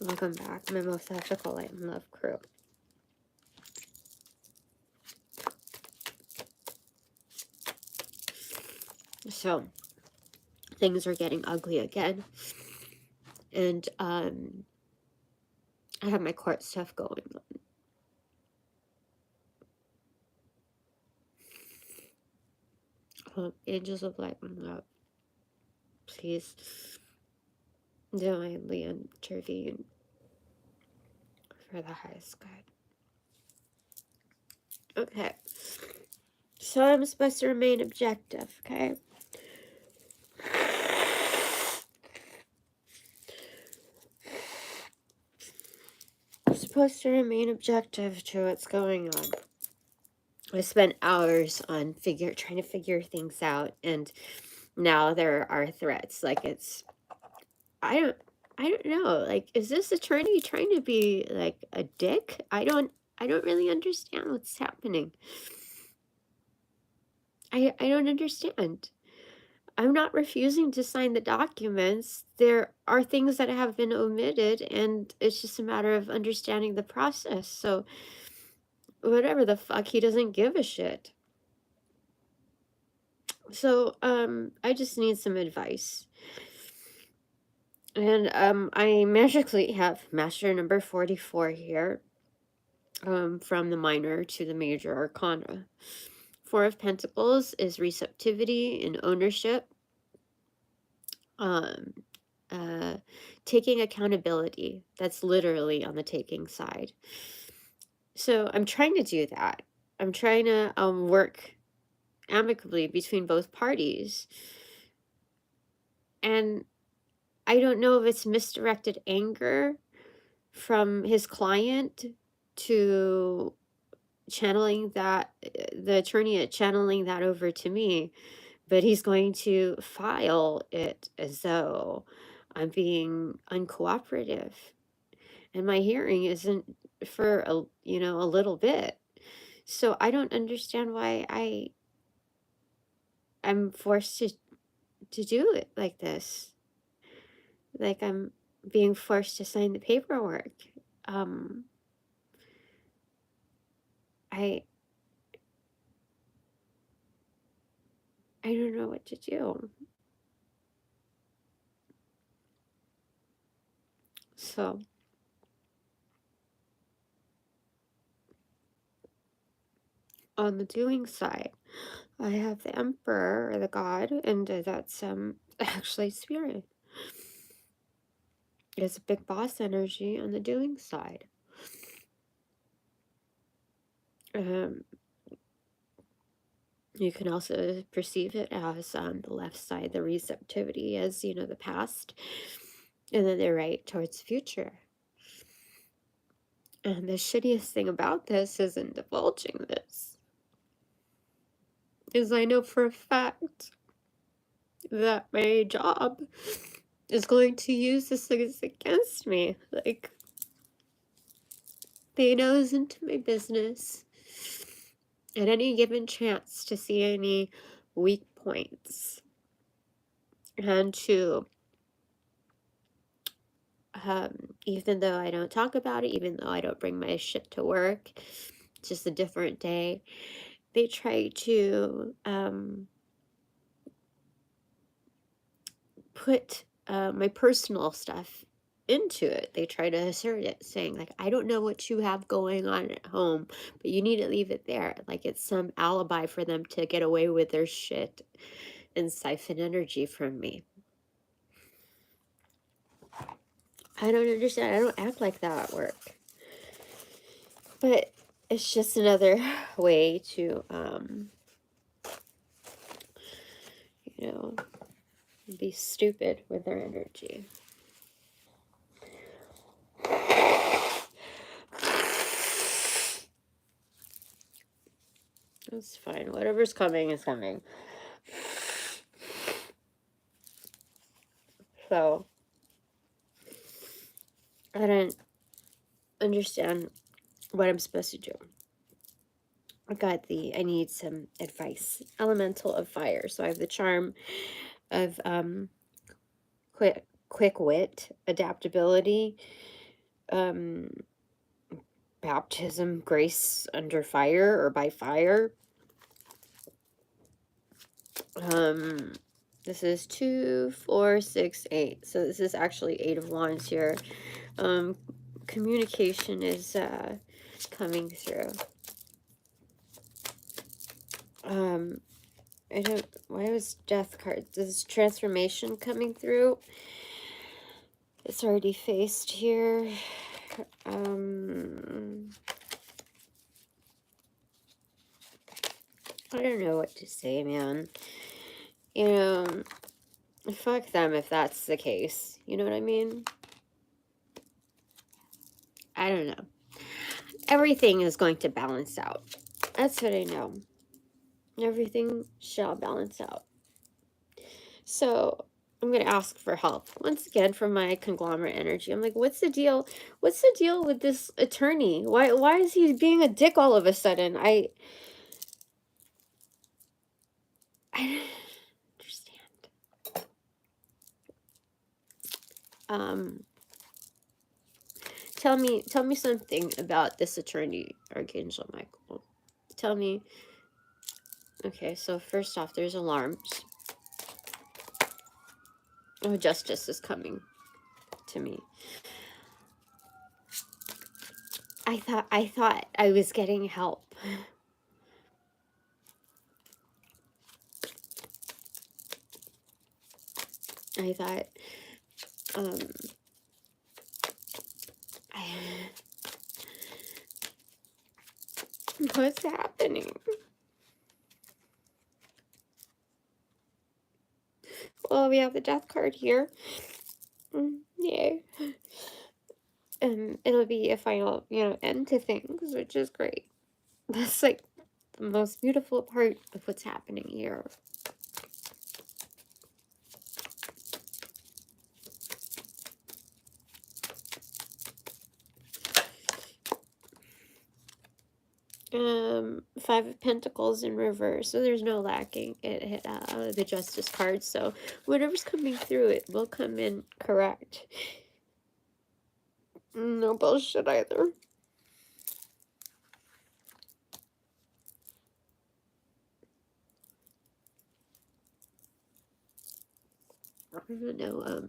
Welcome back, my most ethical light and love crew. So, things are getting ugly again. And, I have my court stuff going on. Angels of light and love, please divinely intervene for the highest good. Okay. So I'm supposed to remain objective, okay? I'm supposed to remain objective to what's going on. I spent hours on trying to figure things out, and now there are threats. Like, it's, I don't know. Like, is this attorney trying to be like a dick? I don't really understand what's happening. I don't understand. I'm not refusing to sign the documents. There are things that have been omitted, and it's just a matter of understanding the process. So, whatever the fuck, he doesn't give a shit. So, I just need some advice. And, I magically have Master number 44 here, from the minor to the major arcana. Four of Pentacles is receptivity and ownership. Taking accountability. That's literally on the taking side. So I'm trying to do that. I'm trying to work amicably between both parties. And I don't know if it's misdirected anger from his client to channeling that, the attorney channeling that over to me, but he's going to file it as though I'm being uncooperative. And my hearing isn't for a little bit. So I don't understand why I'm forced to do it like this. Like, I'm being forced to sign the paperwork. I don't know what to do. So on the doing side, I have the Emperor, or the God, and that's actually Spirit. It's a big boss energy on the doing side. You can also perceive it as on the left side, the receptivity as, the past, and then the right towards the future. And the shittiest thing about this isn't divulging this, is I know for a fact that my job is going to use this against me. Like, they nose into my business at any given chance to see any weak points, and to even though I don't talk about it, even though I don't bring my shit to work, it's just a different day, they try to put my personal stuff into it. They try to assert it, saying, like, I don't know what you have going on at home, but you need to leave it there. Like, it's some alibi for them to get away with their shit and siphon energy from me. I don't understand. I don't act like that at work. But it's just another way to, be stupid with their energy. That's fine. Whatever's coming is coming. So, I don't understand what I'm supposed to do. I need some advice. Elemental of fire. So I have the charm of quick wit, adaptability, baptism, grace under fire or by fire. This is 2, 4, 6, 8. So this is actually 8 of Wands here. Communication is coming through. I don't, why was death card? This is transformation coming through. It's already faced here. I don't know what to say, man. You know, fuck them if that's the case. You know what I mean? I don't know. Everything is going to balance out. That's what I know. Everything shall balance out. So I'm going to ask for help once again from my conglomerate energy. I'm like, what's the deal? What's the deal with this attorney? Why is he being a dick all of a sudden? I don't understand. Tell me something about this attorney, Archangel Michael. Tell me. Okay, so first off, there's alarms. Oh, justice is coming to me. I thought I was getting help. I thought, what's happening? Well, we have the death card here. Yay. It'll be a final, end to things, which is great. That's like the most beautiful part of what's happening here. Five of Pentacles in reverse, so there's no lacking. It hit the Justice card, so whatever's coming through, it will come in correct. No bullshit either. I don't know,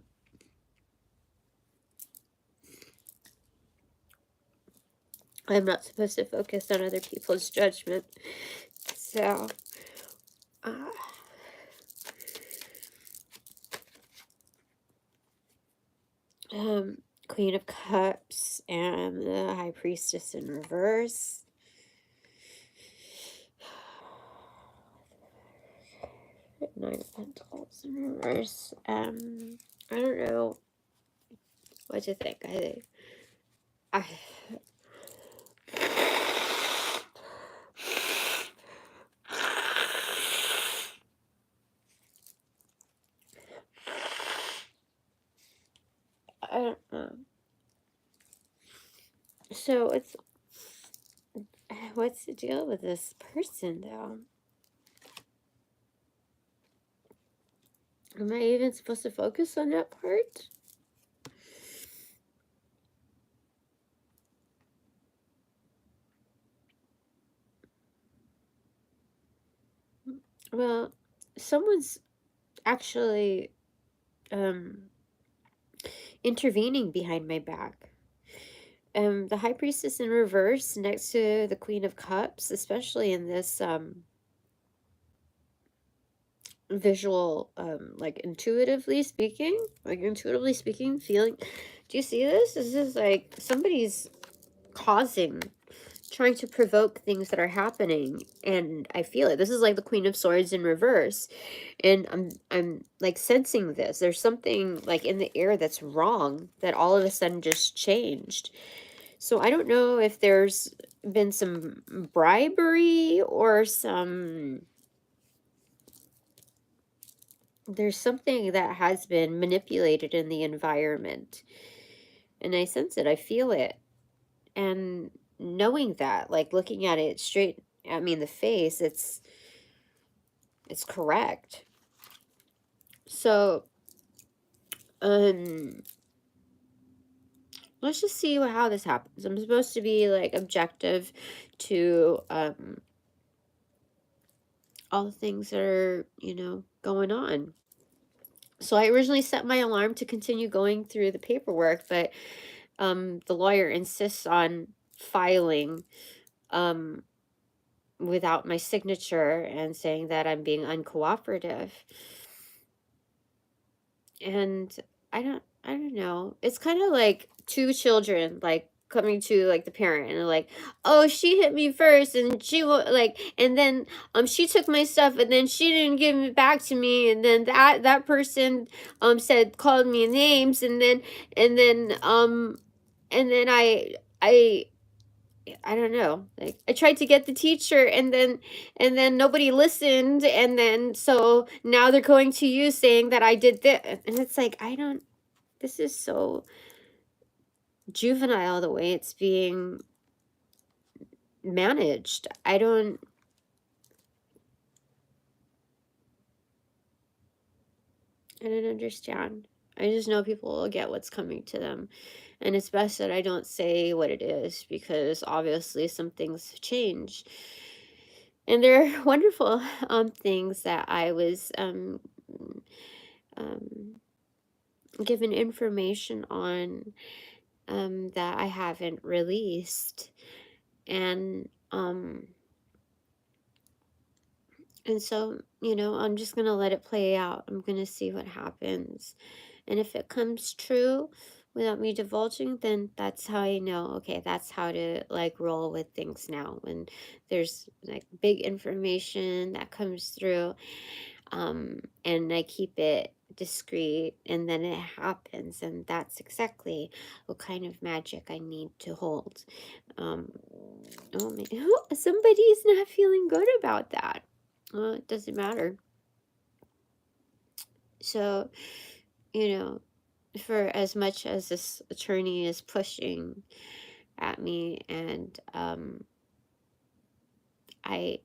I'm not supposed to focus on other people's judgment, so Queen of Cups and the High Priestess in reverse. Nine of Pentacles in reverse. I don't know what to think. I don't know. So what's the deal with this person, though? Am I even supposed to focus on that part? Well, someone's actually intervening behind my back. The High Priestess in reverse next to the Queen of Cups, especially in this visual, like intuitively speaking, feeling. Do you see this? This is like somebody's trying to provoke things that are happening, and I feel it. This is like the Queen of Swords in reverse, and I'm like sensing this. There's something like in the air that's wrong, that all of a sudden just changed. So I don't know if there's been some bribery or there's something that has been manipulated in the environment, and I sense it. I feel it. And knowing that, like looking at it straight at me in the face, it's correct. So let's just see how this happens. I'm supposed to be like objective to all the things that are, you know, going on. So I originally set my alarm to continue going through the paperwork, but the lawyer insists on filing without my signature and saying that I'm being uncooperative. And I don't know. It's kind of like two children like coming to like the parent and they're like, "Oh, she hit me first and she like and then she took my stuff and then she didn't give it back to me and then that person said called me names and then and then and then I don't know. Like I tried to get the teacher and then nobody listened and then so now they're going to you saying that I did this." And it's like, I don't, this is so juvenile the way it's being managed. I don't understand. I just know people will get what's coming to them. And it's best that I don't say what it is because obviously some things have changed. And there are wonderful things that I was um, given information on that I haven't released. And so, you know, I'm just going to let it play out. I'm going to see what happens. And if it comes true without me divulging, then that's how I know, okay, that's how to like roll with things now. When there's like big information that comes through, and I keep it discreet, and then it happens, and that's exactly what kind of magic I need to hold. Oh my, somebody's not feeling good about that. Well, it doesn't matter. So, you know, for as much as this attorney is pushing at me, and I,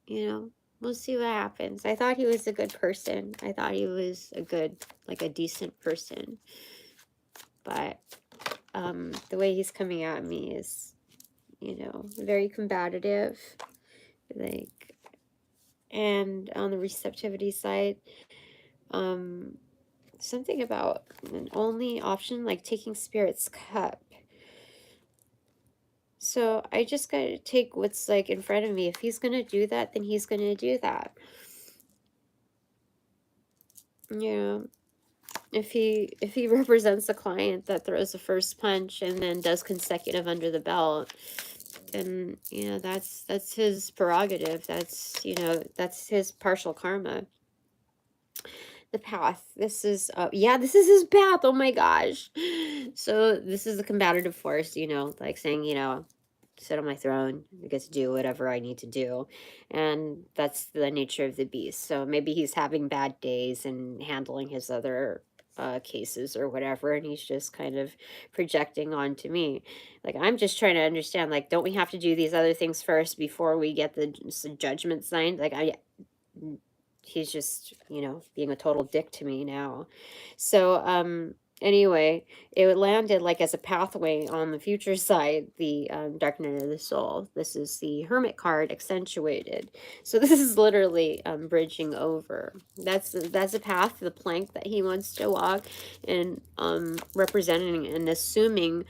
you know, we'll see what happens. I thought he was a good person. I thought he was a good, like a decent person. But the way he's coming at me is, you know, very combative. Like, and on the receptivity side, something about an only option, like taking Spirit's cup. So I just gotta take what's like in front of me. If he's gonna do that, then he's gonna do that. Yeah. If he represents a client that throws the first punch and then does consecutive under the belt, and you know that's his prerogative. That's, you know, that's his partial karma. The path. This is yeah, this is his path. Oh my gosh. So this is the combative force, you know, like saying, you know, sit on my throne, I get to do whatever I need to do. And that's the nature of the beast. So maybe he's having bad days and handling his other cases or whatever, and he's just kind of projecting onto me. Like, I'm just trying to understand, like, don't we have to do these other things first before we get the judgment signed? Like, he's just, you know, being a total dick to me now. So anyway, it landed like as a pathway on the future side, the dark night of the soul. This is the hermit card accentuated. So this is literally bridging over. That's a path, the plank that he wants to walk, and representing and assuming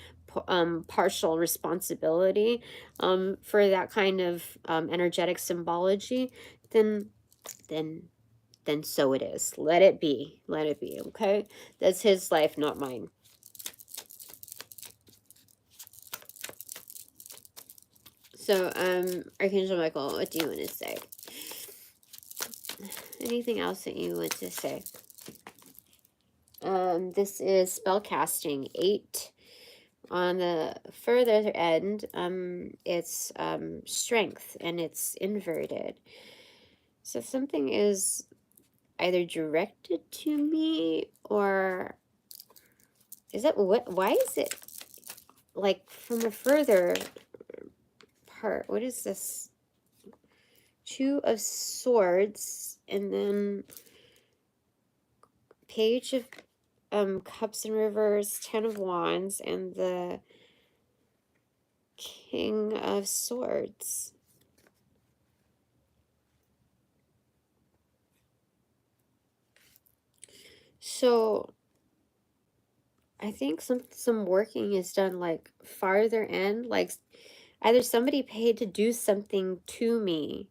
partial responsibility for that kind of energetic symbology. Then so it is. Let it be. Let it be, okay? That's his life, not mine. So, Archangel Michael, what do you want to say? Anything else that you want to say? This is spell casting 8. On the further end, it's strength, and it's inverted. So something is either directed to me, or is it what? Why is it like from a further part? What is this? 2 of Swords, and then Page of Cups in reverse, Ten of Wands, and the King of Swords. So I think some working is done like farther in, like either somebody paid to do something to me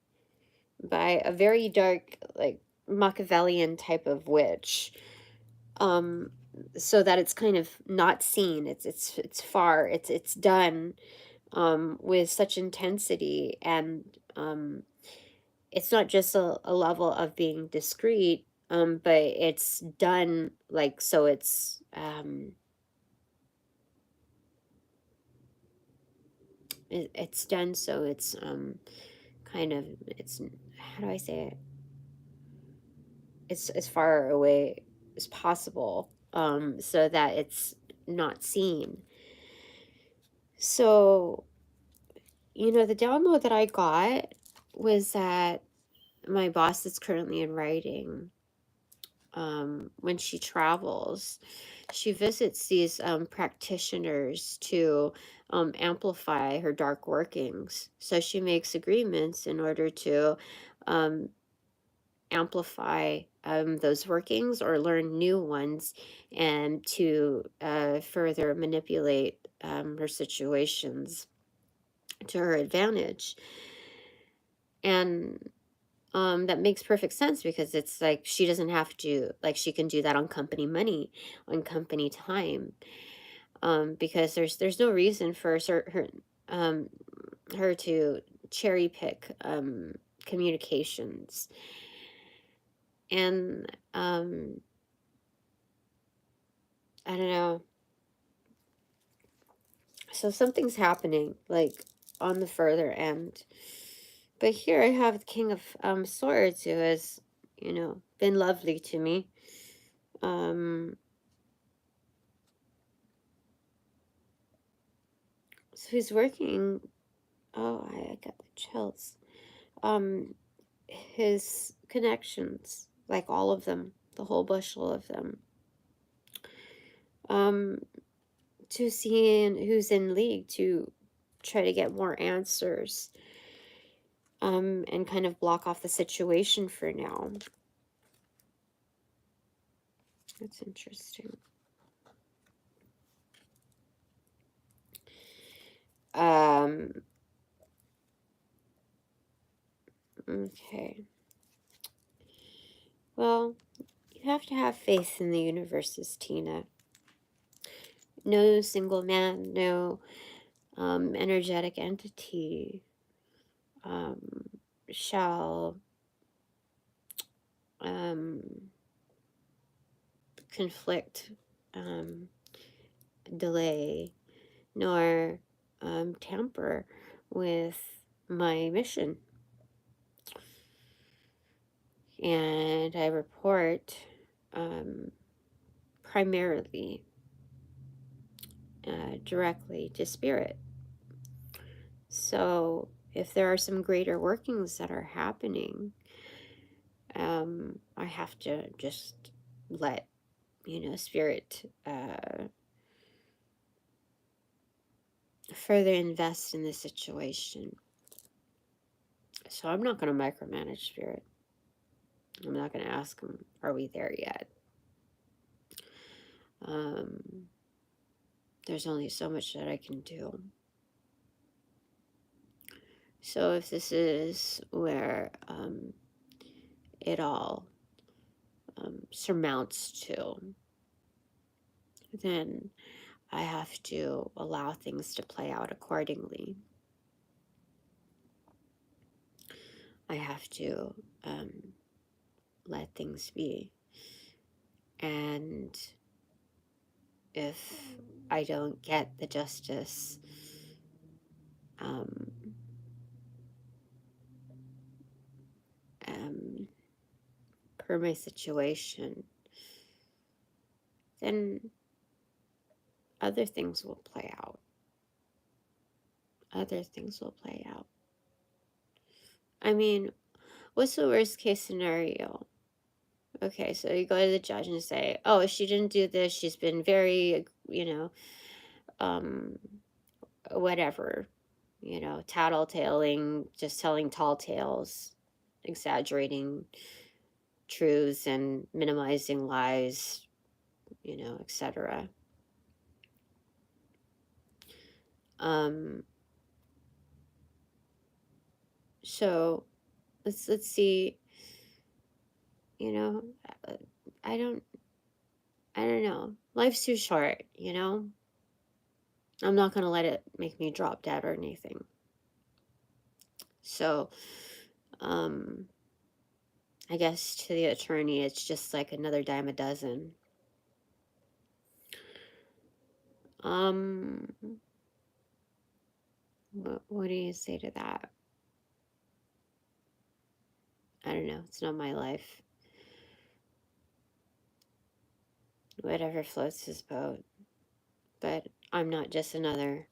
by a very dark, like Machiavellian type of witch, so that it's kind of not seen. It's far. It's done with such intensity, and it's not just a level of being discreet, but it's done like so. It's done so it's kind of it's how do I say it? It's as far away as possible, so that it's not seen. So, the download that I got was that my boss is currently in writing. When she travels, she visits these practitioners to amplify her dark workings. So she makes agreements in order to um, amplify those workings or learn new ones, and to further manipulate her situations to her advantage. And that makes perfect sense, because it's like she doesn't have to, like, she can do that on company money, on company time, because there's no reason for her to cherry pick communications. And I don't know. So something's happening, like, on the further end. But here I have the King of Swords, who has, been lovely to me. So he's working. Oh, I got the chills. His connections, like all of them, the whole bushel of them. To see who's in league to try to get more answers. And kind of block off the situation for now. That's interesting. Okay. Well, you have to have faith in the universes, Tina. No single man, no energetic entity shall conflict, delay, nor tamper with my mission. And I report primarily directly to spirit. So if there are some greater workings that are happening, I have to just let spirit further invest in the situation. So I'm not going to micromanage spirit. I'm not going to ask them, are we there yet? There's only so much that I can do. So if this is where it all surmounts to, then I have to allow things to play out accordingly. I have to let things be. And if I don't get the justice per my situation, then other things will play out. Other things will play out. I mean, what's the worst case scenario? Okay, so you go to the judge and say, oh, she didn't do this. She's been very, um, whatever, tattletaling, just telling tall tales, exaggerating truths and minimizing lies, etc. Um, so let's see, you know, uh, I don't I don't know. Life's too short, I'm not gonna let it make me drop dead or anything. So, um, I guess to the attorney, it's just like another dime a dozen. Um, what do you say to that? I don't know. It's not my life. Whatever floats his boat. But I'm not just another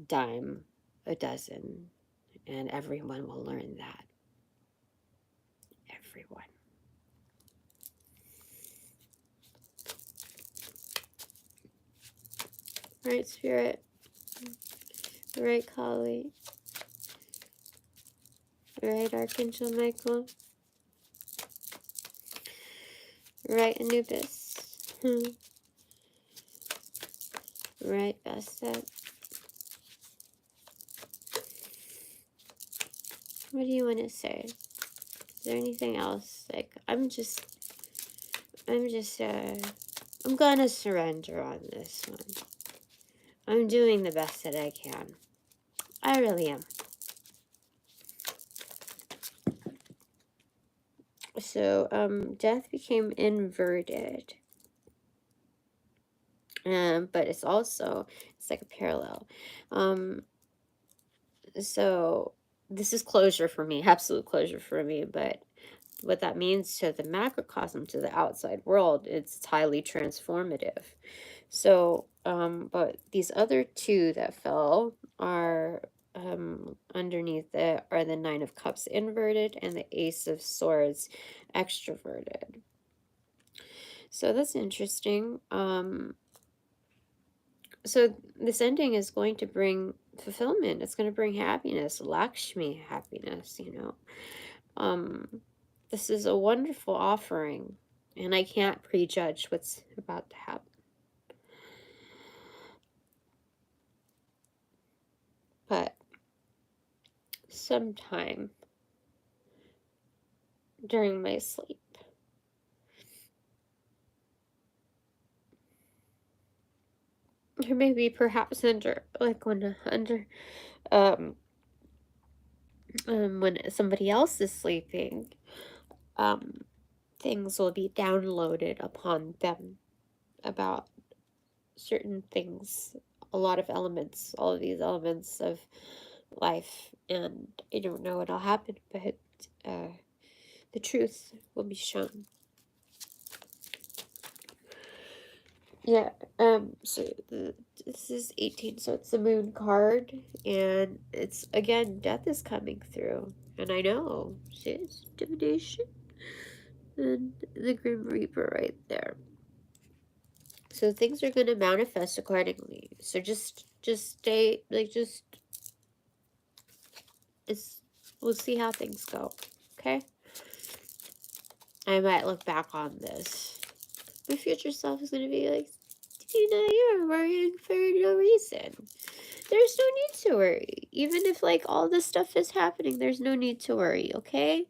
dime a dozen. And everyone will learn that. Everyone. Right, Spirit. Right, Kali. Right, Archangel Michael. Right, Anubis. Right, Bastet. What do you want to say? Is there anything else? Like, I'm gonna surrender on this one. I'm doing the best that I can. I really am. So, death became inverted. But it's like a parallel. So this is closure for me, absolute closure for me, but what that means to the macrocosm, to the outside world, it's highly transformative. So, but these other two that fell are underneath it are the Nine of Cups inverted and the Ace of Swords extroverted. So that's interesting. So this ending is going to bring fulfillment. It's going to bring happiness, Lakshmi happiness, This is a wonderful offering, and I can't prejudge what's about to happen. But sometime during my sleep, or maybe perhaps when somebody else is sleeping, things will be downloaded upon them about certain things, a lot of elements, all of these elements of life, and I don't know what'll happen, but the truth will be shown. Yeah, so this is 18, so it's the moon card, and it's, again, death is coming through, and I know, see, it's divination, and the Grim Reaper right there. So things are going to manifest accordingly, so just stay, we'll see how things go, okay? I might look back on this. My future self is going to be like, Tina, you're worrying for no reason. There's no need to worry. Even if, like, all this stuff is happening, there's no need to worry, okay?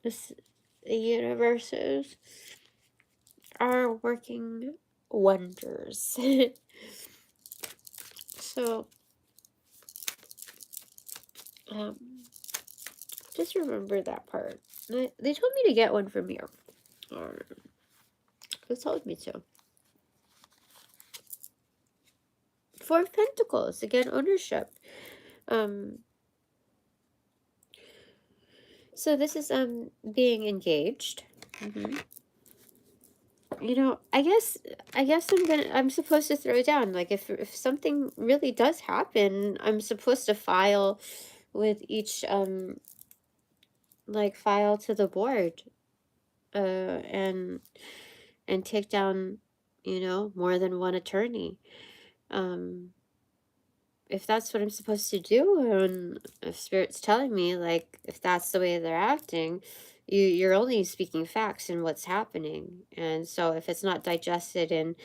The universes are working wonders. So, just remember that part. They told me to get one from here. They told me to. Four of Pentacles, again, ownership. So this is being engaged. I guess I'm supposed to throw down. Like, if something really does happen, I'm supposed to file with each file to the board. and take down, you know, more than one attorney. If that's what I'm supposed to do, and if Spirit's telling me, like, if that's the way they're acting, you're only speaking facts and what's happening. And so if it's not digested in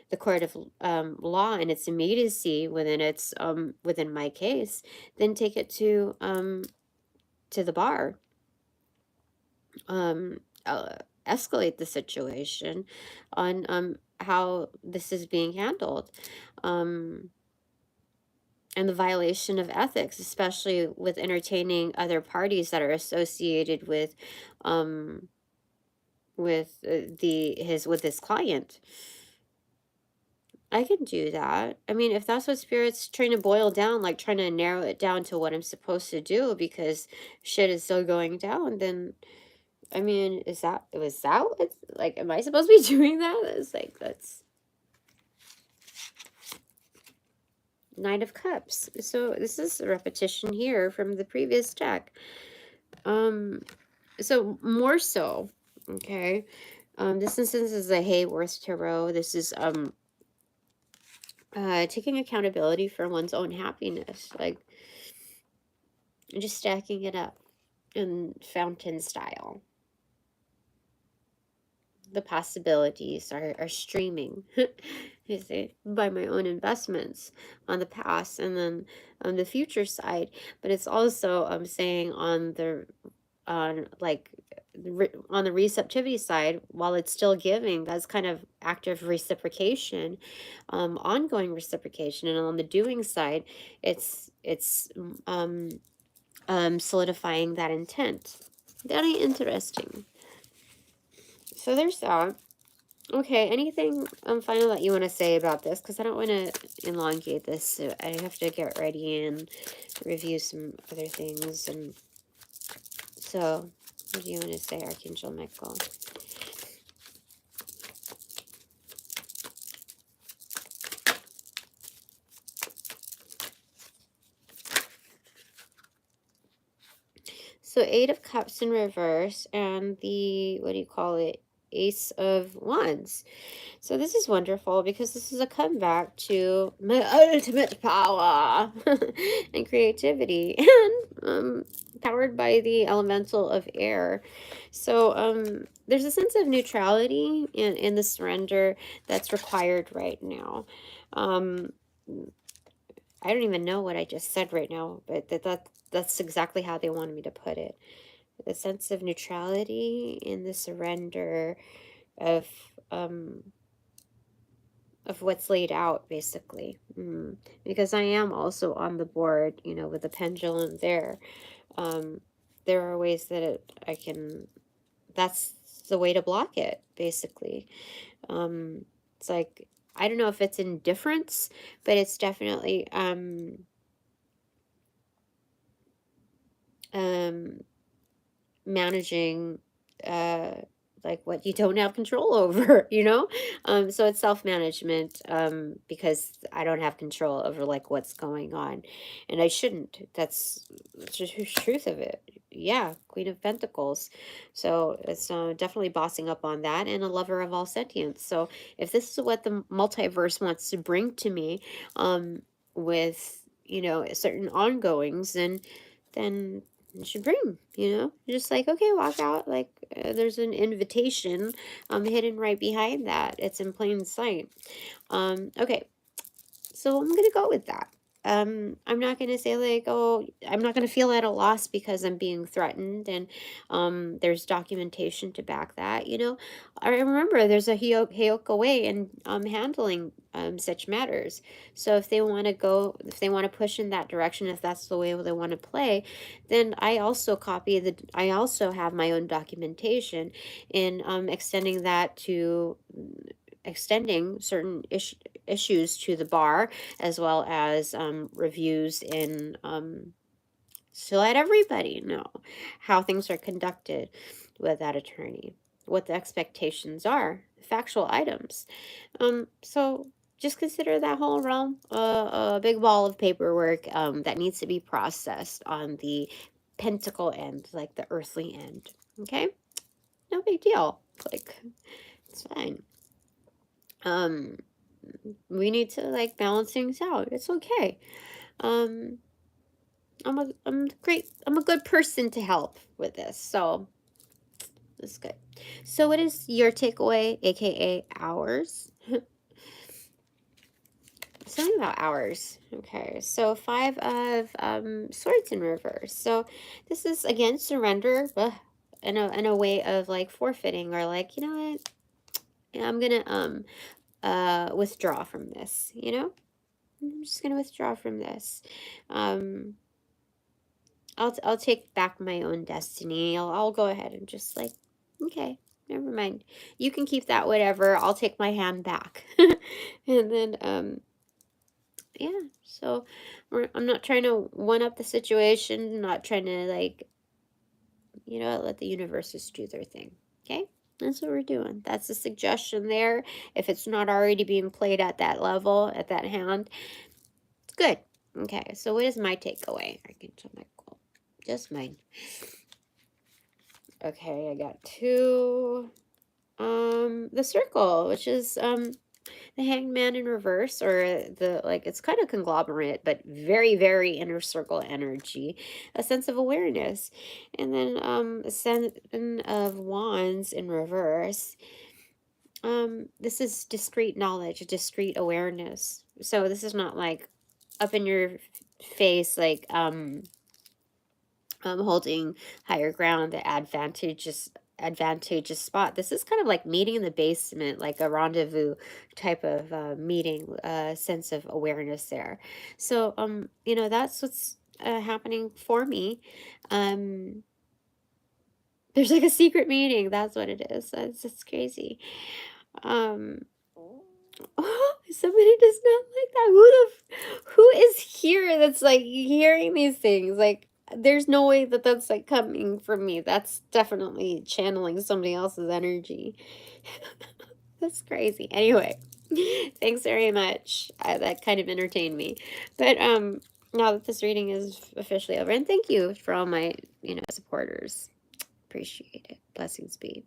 the court of law and its immediacy within its within my case, then take it to the bar. Escalate the situation on how this is being handled. And the violation of ethics, especially with entertaining other parties that are associated with his client. I can do that. I mean, if that's what Spirit's trying to boil down, like trying to narrow it down to what I'm supposed to do because shit is still going down, then I mean, was that what, like, am I supposed to be doing that? It's like, that's Knight of Cups. So this is a repetition here from the previous deck. So more so, okay. This instance is a Hayworth Tarot. This is taking accountability for one's own happiness, like just stacking it up in fountain style. The possibilities are streaming by my own investments on the past and then on the future side. But it's also saying on the on the receptivity side, while it's still giving, that's kind of active reciprocation, ongoing reciprocation. And on the doing side, it's solidifying that intent. Very interesting. So there's that. Okay, anything final that you want to say about this? Because I don't want to elongate this. So I have to get ready and review some other things. And so, what do you want to say, Archangel Michael? So 8 of Cups in reverse and the, what do you call it, Ace of Wands. So this is wonderful because this is a comeback to my ultimate power and creativity, and powered by the elemental of air. So there's a sense of neutrality in the surrender that's required right now. I don't even know what I just said right now, but that's exactly how they wanted me to put it. The sense of neutrality in the surrender of what's laid out, basically. Because I am also on the board, you know, with the pendulum there. There are ways that I can, that's the way to block it, basically. It's like, I don't know if it's indifference, but it's definitely managing like what you don't have control over, you know. So it's self-management, because I don't have control over like what's going on, and I shouldn't. That's just the truth of it. Yeah, Queen of Pentacles. So it's definitely bossing up on that, and a lover of all sentience. So if this is what the multiverse wants to bring to me, with, you know, certain ongoings, then you should bring, you know, just like, okay, walk out, like there's an invitation hidden right behind that. It's in plain sight. Okay, so I'm gonna go with that. I'm not gonna say like, oh, I'm not gonna feel at a loss because I'm being threatened, and there's documentation to back that, you know. I remember there's a Heyoka way in handling such matters. So if they want to go, if they want to push in that direction, if that's the way they want to play, then I also I also have my own documentation in extending that to extending certain issues to the bar, as well as reviews in to let everybody know how things are conducted with that attorney, what the expectations are, factual items. So just consider that whole realm a big ball of paperwork that needs to be processed on the pentacle end, like the earthly end. Okay. no big deal. Like, it's fine. We need to like balance things out. It's okay. I'm a good person to help with this. So that's good. So what is your takeaway, aka ours? Something about hours. Okay, so 5 of swords in reverse. So this is again surrender, in a way of like forfeiting, or like, you know what, yeah, I'm gonna withdraw from this. You know, I'm just gonna withdraw from this. Um, I'll take back my own destiny. I'll go ahead and just like, okay, never mind. You can keep that, whatever. I'll take my hand back, and then yeah. So I'm not trying to one up the situation. Not trying to like, you know, let the universes do their thing. Okay, that's what we're doing. That's a suggestion there. If it's not already being played at that level, at that hand, it's good. Okay, so what is my takeaway? Archangel Michael, just mine. Okay, I got 2. The circle, which is the Hanged Man in reverse, or the, like, it's kind of conglomerate, but very, very inner circle energy, a sense of awareness. And then a 7 of Wands in reverse. This is discrete knowledge, discrete awareness. So this is not like up in your face, like holding higher ground, the advantageous spot. This is kind of like meeting in the basement, like a rendezvous type of meeting, sense of awareness there. So you know, that's what's happening for me. There's like a secret meeting, that's what it is. It's crazy. um Somebody does not like that. Who is here that's like hearing these things? Like, there's no way that that's like coming from me. That's definitely channeling somebody else's energy. That's crazy. Anyway, thanks very much. That kind of entertained me. But now that this reading is officially over, and thank you for all my, you know, supporters. Appreciate it. Blessings be.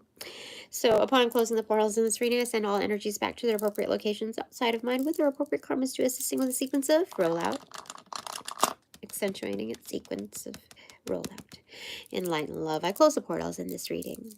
So upon closing the portals in this reading, I send all energies back to their appropriate locations outside of mine with their appropriate karmas to assisting with a sequence of rollout, accentuating its sequence of rollout. In light and love, I close the portals in this reading.